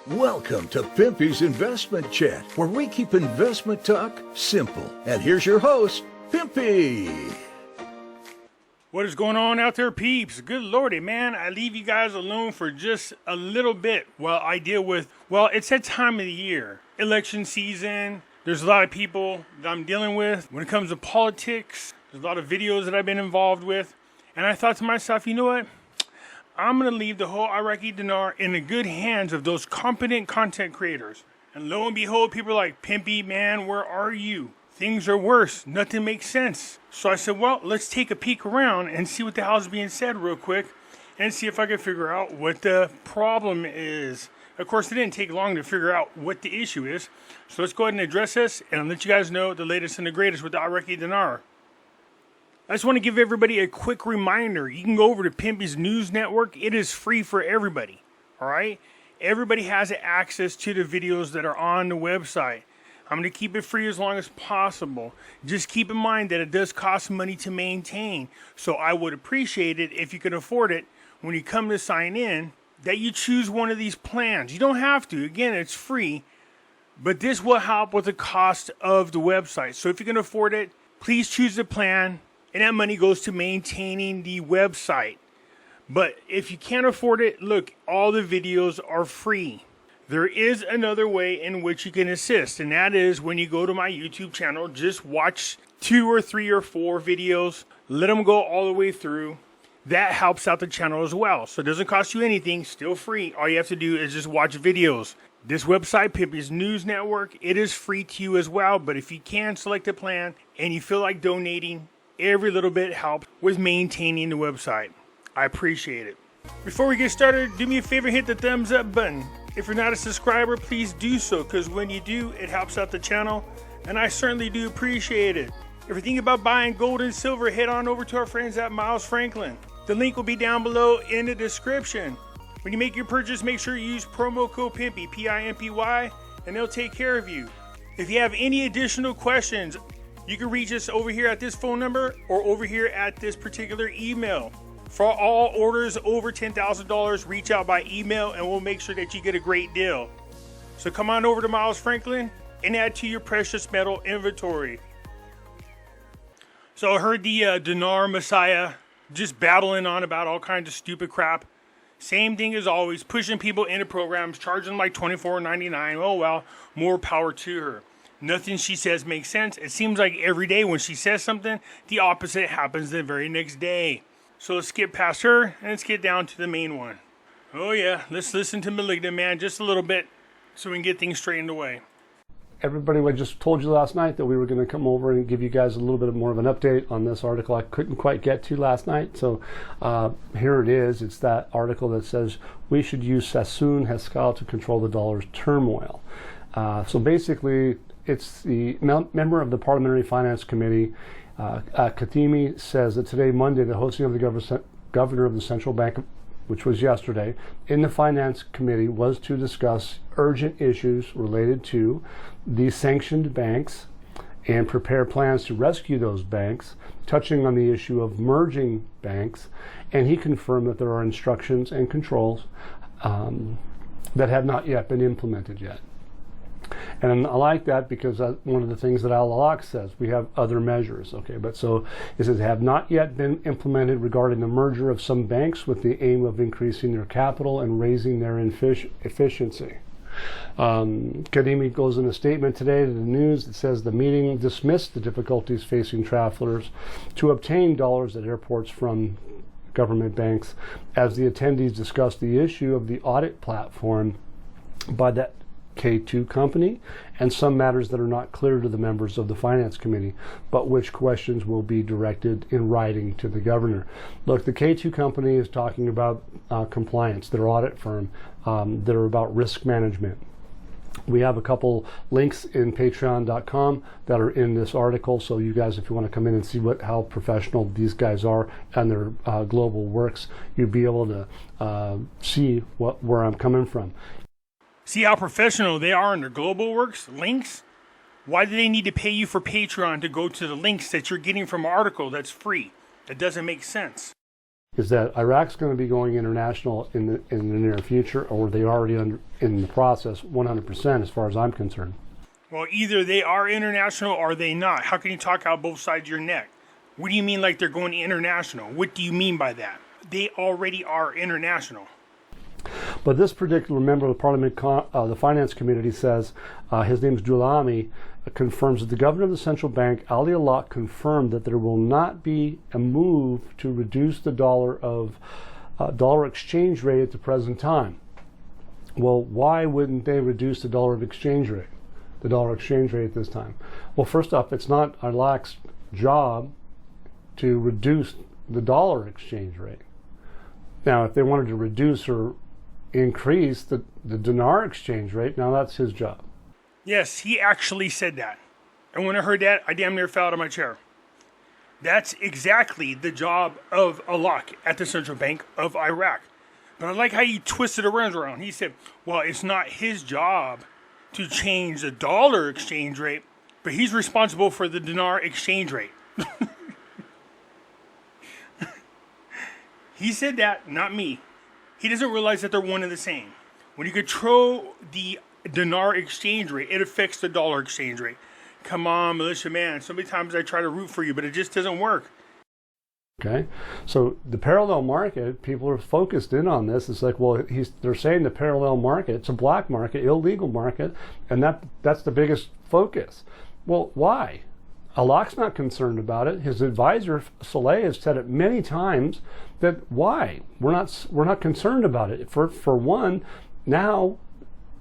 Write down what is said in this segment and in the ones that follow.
Welcome to Pimpy's Investment Chat, where we keep investment talk simple. And here's your host, Pimpy. What is going on out there, peeps? Good lordy, man. I leave you guys alone for just a little bit while I deal with, it's that time of the year. Election season. There's a lot of people that I'm dealing with. When it comes to politics, there's a lot of videos that I've been involved with. And I thought to myself, you know what? I'm going to leave the whole Iraqi Dinar in the good hands of those competent content creators. And lo and behold, people are like, Pimpy, man, where are you? Things are worse. Nothing makes sense. So I said, well, let's take a peek around and see what the hell is being said real quick and see if I can figure out what the problem is. Of course, it didn't take long to figure out what the issue is. So let's go ahead and address this and I'll let you guys know the latest and the greatest with the Iraqi Dinar. I just want to give everybody a quick reminder. You can go over to Pimpy's news network. It is free for everybody. All right? Everybody has access to the videos that are on the website. I'm going to keep it free as long as possible. Just keep in mind that it does cost money to maintain. So I would appreciate it if you can afford it when you come to sign in, that you choose one of these plans. You don't have to. Again, it's free. But this will help with the cost of the website. So if you can afford it, please choose the plan. And that money goes to maintaining the website. But if you can't afford it, look, all the videos are free. There is another way in which you can assist, and that is when you go to my YouTube channel, just watch 2 or 3 or 4 videos. Let them go all the way through. That helps out the channel as well. So it doesn't cost you anything, still free. All you have to do is just watch videos. This website, Pimpy's News Network, it is free to you as well. But if you can select a plan and you feel like donating, every little bit helps with maintaining the website. I appreciate it. Before we get started, do me a favor, hit the thumbs up button. If you're not a subscriber, please do so, because when you do, it helps out the channel, and I certainly do appreciate it. If you're thinking about buying gold and silver, head on over to our friends at Miles Franklin. The link will be down below in the description. When you make your purchase, make sure you use promo code PIMPY, P-I-M-P-Y, and they'll take care of you. If you have any additional questions, you can reach us over here at this phone number or over here at this particular email. For all orders over $10,000, reach out by email and we'll make sure that you get a great deal. So come on over to Miles Franklin and add to your precious metal inventory. So I heard the Dinar Messiah just babbling on about all kinds of stupid crap. Same thing as always, pushing people into programs, charging them like $24.99. Oh well, more power to her. Nothing she says makes sense. It seems like every day when she says something, the opposite happens the very next day. So let's skip past her and let's get down to the main one. Oh yeah, let's listen to Malignant Man just a little bit so we can get things straightened away. Everybody, I just told you last night that we were going to come over and give you guys a little bit more of an update on this article I couldn't quite get to last night. So here it is. It's that article that says we should use Sassoon Heskal to control the dollar's turmoil. So basically, it's the member of the Parliamentary Finance Committee, Khatimi, says that today, Monday, the hosting of the governor of the central bank, which was yesterday, in the Finance Committee was to discuss urgent issues related to the sanctioned banks and prepare plans to rescue those banks, touching on the issue of merging banks. And he confirmed that there are instructions and controls that have not yet been implemented yet. And I like that because one of the things that Al-Alaq says, we have other measures, okay? But so it says have not yet been implemented regarding the merger of some banks with the aim of increasing their capital and raising their efficiency. Kadimi goes in a statement today to the news that says the meeting dismissed the difficulties facing travelers to obtain dollars at airports from government banks as the attendees discussed the issue of the audit platform by that K2 company and some matters that are not clear to the members of the Finance Committee, but which questions will be directed in writing to the governor. Look, the K2 company is talking about compliance, their audit firm, that are about risk management. We have a couple links in patreon.com that are in this article, so you guys, if you want to come in and see how professional these guys are and their global works, you'll be able to see where I'm coming from. See how professional they are in their global works links? Why do they need to pay you for Patreon to go to the links that you're getting from an article that's free? That doesn't make sense. Is that Iraq's going to be going international in the near future, or are they already in the process 100% as far as I'm concerned? Well, either they are international or they not. How can you talk out both sides of your neck? What do you mean like they're going international? What do you mean by that? They already are international. But this particular member of the Parliament, the Finance Committee says, his name is Dulami, confirms that the governor of the central bank, Ali Alak, confirmed that there will not be a move to reduce the dollar exchange rate at the present time. Well, why wouldn't they reduce the dollar exchange rate at this time? Well, first off, it's not Alak's job to reduce the dollar exchange rate. Now, if they wanted to reduce or increase the dinar exchange rate, now that's his job. Yes, he actually said that. And when I heard that, I damn near fell out of my chair. That's exactly the job of Alak at the Central Bank of Iraq. But I like how he twisted around. He said, well, it's not his job to change the dollar exchange rate, but he's responsible for the dinar exchange rate. He said that, not me. He doesn't realize that they're one and the same. When you control the dinar exchange rate, it affects the dollar exchange rate. Come on, militia man. So many times I try to root for you, but it just doesn't work. Okay, so the parallel market, people are focused in on this. It's like, well, they're saying the parallel market, it's a black market, illegal market, and that's the biggest focus. Well, why? Alak's not concerned about it. His advisor, Saleh, has said it many times that why? We're not concerned about it. For one, now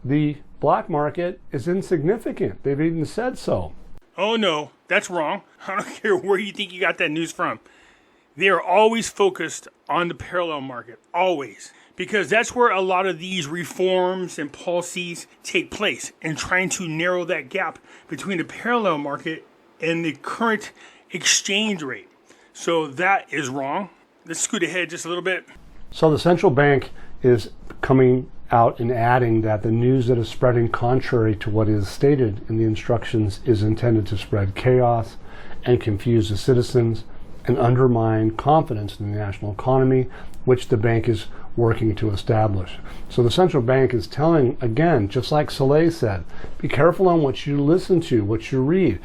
the black market is insignificant. They've even said so. Oh no, that's wrong. I don't care where you think you got that news from. They are always focused on the parallel market, always. Because that's where a lot of these reforms and policies take place, and trying to narrow that gap between the parallel market and the current exchange rate. So that is wrong. Let's scoot ahead just a little bit. So the central bank is coming out and adding that the news that is spreading contrary to what is stated in the instructions is intended to spread chaos and confuse the citizens and undermine confidence in the national economy, which the bank is working to establish. So the central bank is telling, again, just like Saleh said, be careful on what you listen to, what you read.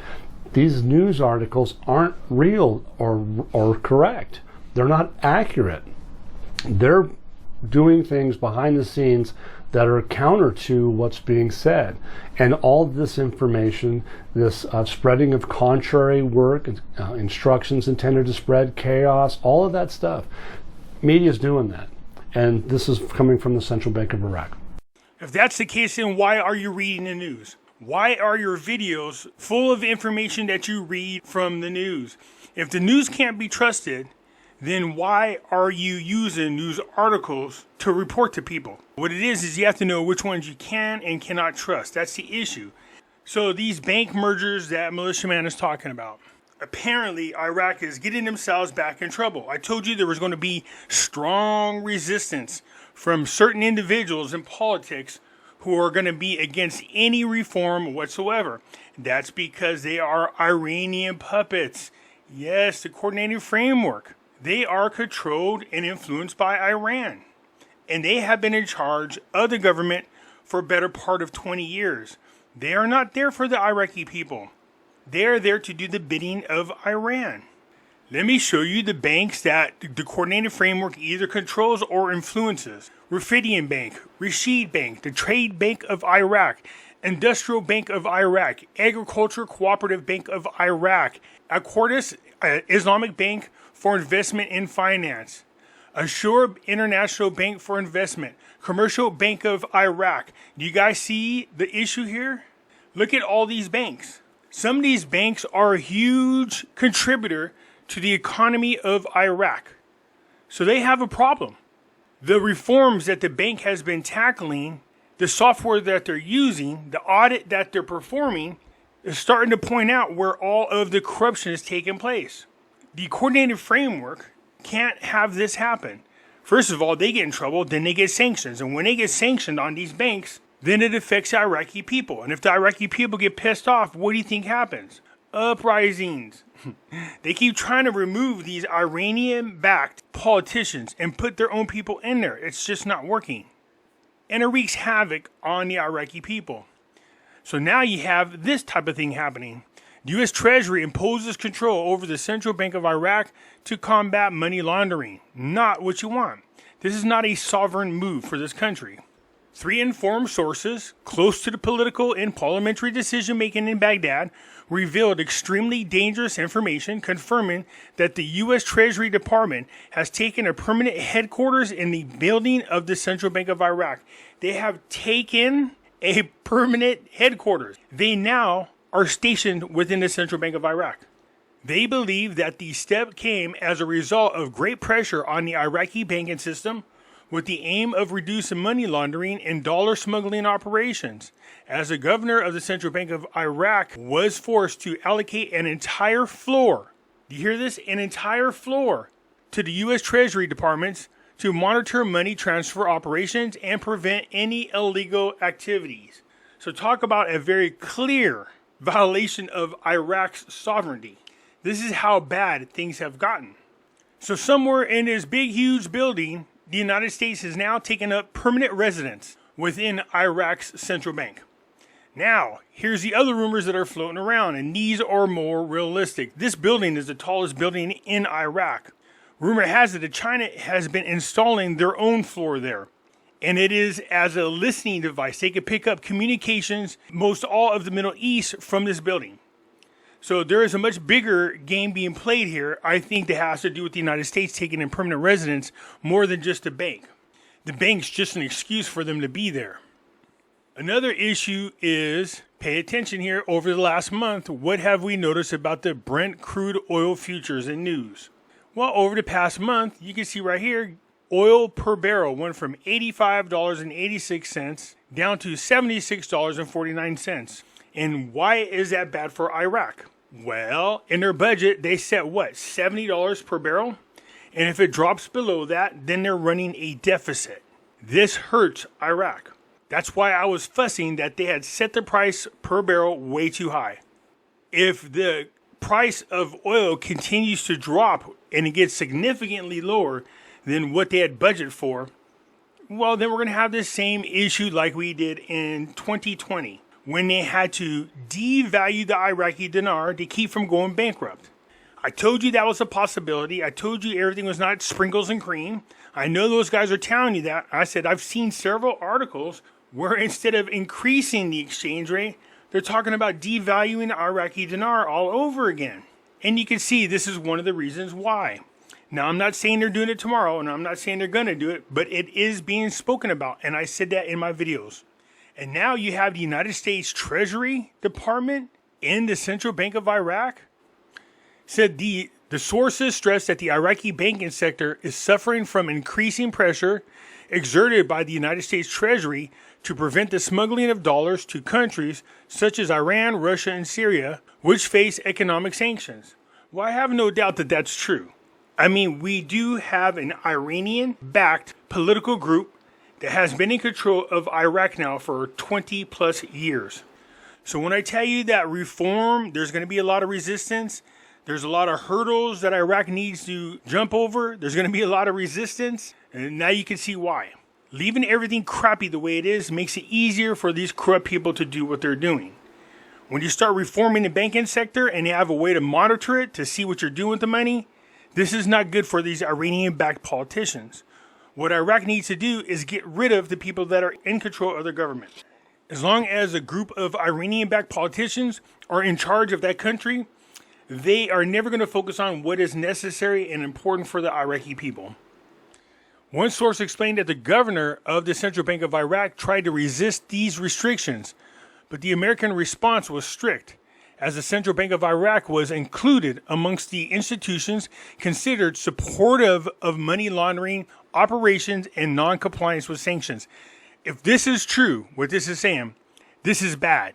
These news articles aren't real or correct. They're not accurate. They're doing things behind the scenes that are counter to what's being said. And all this information, this spreading of contrary work, instructions intended to spread chaos, all of that stuff, media's doing that. And this is coming from the Central Bank of Iraq. If that's the case, then why are you reading the news? Why are your videos full of information that you read from the news? If the news can't be trusted, then why are you using news articles to report to people? What it is you have to know which ones you can and cannot trust. That's the issue. So these bank mergers that Militia Man is talking about, apparently Iraq is getting themselves back in trouble. I told you there was going to be strong resistance from certain individuals in politics who are going to be against any reform whatsoever. That's because they are Iranian puppets. Yes, the coordinating framework. They are controlled and influenced by Iran. And they have been in charge of the government for a better part of 20 years. They are not there for the Iraqi people. They are there to do the bidding of Iran. Let me show you the banks that the coordinated framework either controls or influences. Rafidian Bank, Rashid Bank, the Trade Bank of Iraq, Industrial Bank of Iraq, Agriculture Cooperative Bank of Iraq, Accordis Islamic Bank for Investment and Finance, Assure International Bank for Investment, Commercial Bank of Iraq. Do you guys see the issue here? Look at all these banks. Some of these banks are a huge contributor to the economy of Iraq. So they have a problem. The reforms that the bank has been tackling, the software that they're using, the audit that they're performing, is starting to point out where all of the corruption is taking place. The coordinated framework can't have this happen. First of all, they get in trouble, then they get sanctions. And when they get sanctioned on these banks, then it affects the Iraqi people. And if the Iraqi people get pissed off, what do you think happens? Uprisings. They keep trying to remove these Iranian-backed politicians and put their own people in there. It's just not working. And it wreaks havoc on the Iraqi people. So now you have this type of thing happening. The U.S. Treasury imposes control over the Central Bank of Iraq to combat money laundering. Not what you want. This is not a sovereign move for this country. 3 informed sources close to the political and parliamentary decision-making in Baghdad revealed extremely dangerous information confirming that the U.S. Treasury Department has taken a permanent headquarters in the building of the Central Bank of Iraq. They have taken a permanent headquarters. They now are stationed within the Central Bank of Iraq. They believe that the step came as a result of great pressure on the Iraqi banking system with the aim of reducing money laundering and dollar smuggling operations, as the governor of the Central Bank of Iraq was forced to allocate an entire floor, do you hear this? An entire floor to the U.S. Treasury departments to monitor money transfer operations and prevent any illegal activities. So talk about a very clear violation of Iraq's sovereignty. This is how bad things have gotten. So somewhere in this big, huge building, the United States has now taken up permanent residence within Iraq's central bank. Now, here's the other rumors that are floating around, and these are more realistic. This building is the tallest building in Iraq. Rumor has it that China has been installing their own floor there. And it is as a listening device. They can pick up communications, most all of the Middle East, from this building. So there is a much bigger game being played here, I think, that has to do with the United States taking in permanent residence more than just a bank. The bank's just an excuse for them to be there. Another issue is, pay attention here, over the last month, what have we noticed about the Brent crude oil futures and news? Well, over the past month, you can see right here, oil per barrel went from $85.86 down to $76.49. And why is that bad for Iraq? Well, in their budget, they set what? $70 per barrel? And if it drops below that, then they're running a deficit. This hurts Iraq. That's why I was fussing that they had set the price per barrel way too high. If the price of oil continues to drop and it gets significantly lower than what they had budgeted for, well, then we're going to have this same issue like we did in 2020 when they had to devalue the Iraqi dinar to keep from going bankrupt. I told you that was a possibility. I told you everything was not sprinkles and cream. I know those guys are telling you that. I said I've seen several articles where instead of increasing the exchange rate, they're talking about devaluing the Iraqi dinar all over again. And you can see this is one of the reasons why. Now, I'm not saying they're doing it tomorrow, and I'm not saying they're going to do it, but it is being spoken about, and I said that in my videos. And now you have the United States Treasury Department in the Central Bank of Iraq. Said the sources stressed that the Iraqi banking sector is suffering from increasing pressure exerted by the United States Treasury to prevent the smuggling of dollars to countries such as Iran, Russia, and Syria, which face economic sanctions. Well, I have no doubt that that's true. I mean, we do have an Iranian-backed political group that has been in control of Iraq now for 20 plus years. So when I tell you that reform, there's going to be a lot of resistance. There's a lot of hurdles that Iraq needs to jump over. There's going to be a lot of resistance. And now you can see why. Leaving everything crappy the way it is makes it easier for these corrupt people to do what they're doing. When you start reforming the banking sector and you have a way to monitor it to see what you're doing with the money, this is not good for these Iranian-backed politicians. What Iraq needs to do is get rid of the people that are in control of their government. As long as a group of Iranian-backed politicians are in charge of that country, they are never going to focus on what is necessary and important for the Iraqi people. One source explained that the governor of the Central Bank of Iraq tried to resist these restrictions, but the American response was strict, as the Central Bank of Iraq was included amongst the institutions considered supportive of money laundering operations and non-compliance with sanctions. If this is true, what this is saying, this is bad.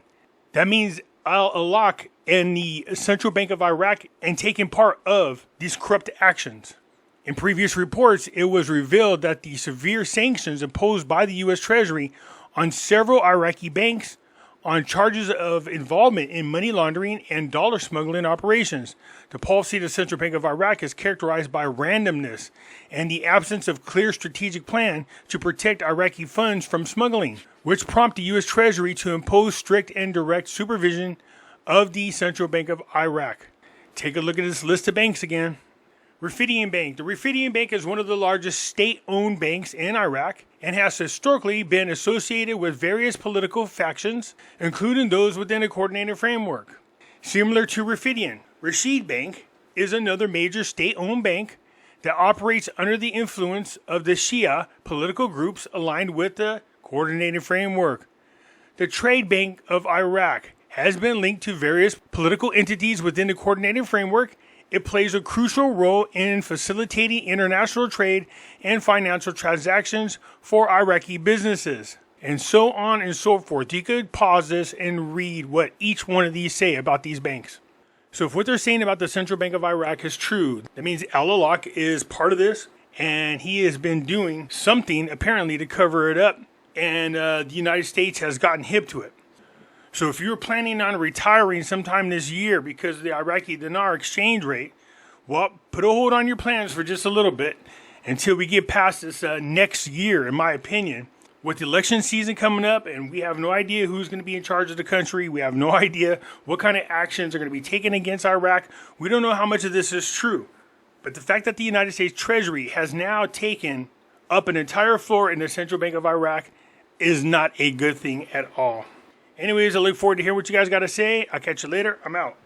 That means Al-Alaq and the Central Bank of Iraq and taking part of these corrupt actions. In previous reports, it was revealed that the severe sanctions imposed by the U.S. Treasury on several Iraqi banks on charges of involvement in money laundering and dollar smuggling operations. The policy of the Central Bank of Iraq is characterized by randomness and the absence of clear strategic plan to protect Iraqi funds from smuggling, which prompt the U.S. Treasury to impose strict and direct supervision of the Central Bank of Iraq. Take a look at this list of banks again. Rafidian Bank. The Rafidian Bank is one of the largest state-owned banks in Iraq and has historically been associated with various political factions, including those within a coordinated framework. Similar to Rafidian, Rashid Bank is another major state-owned bank that operates under the influence of the Shia political groups aligned with the coordinated framework. The Trade Bank of Iraq has been linked to various political entities within the coordinated framework. It plays a crucial role in facilitating international trade and financial transactions for Iraqi businesses, and so on and so forth. You could pause this and read what each one of these say about these banks. So if what they're saying about the Central Bank of Iraq is true, that means Al-Alaq is part of this, and he has been doing something apparently to cover it up, and the United States has gotten hip to it. So if you're planning on retiring sometime this year because of the Iraqi Dinar exchange rate, well, put a hold on your plans for just a little bit until we get past this next year, in my opinion. With the election season coming up, and we have no idea who's going to be in charge of the country. We have no idea what kind of actions are going to be taken against Iraq. We don't know how much of this is true. But the fact that the United States Treasury has now taken up an entire floor in the Central Bank of Iraq is not a good thing at all. Anyways, I look forward to hearing what you guys got to say. I'll catch you later. I'm out.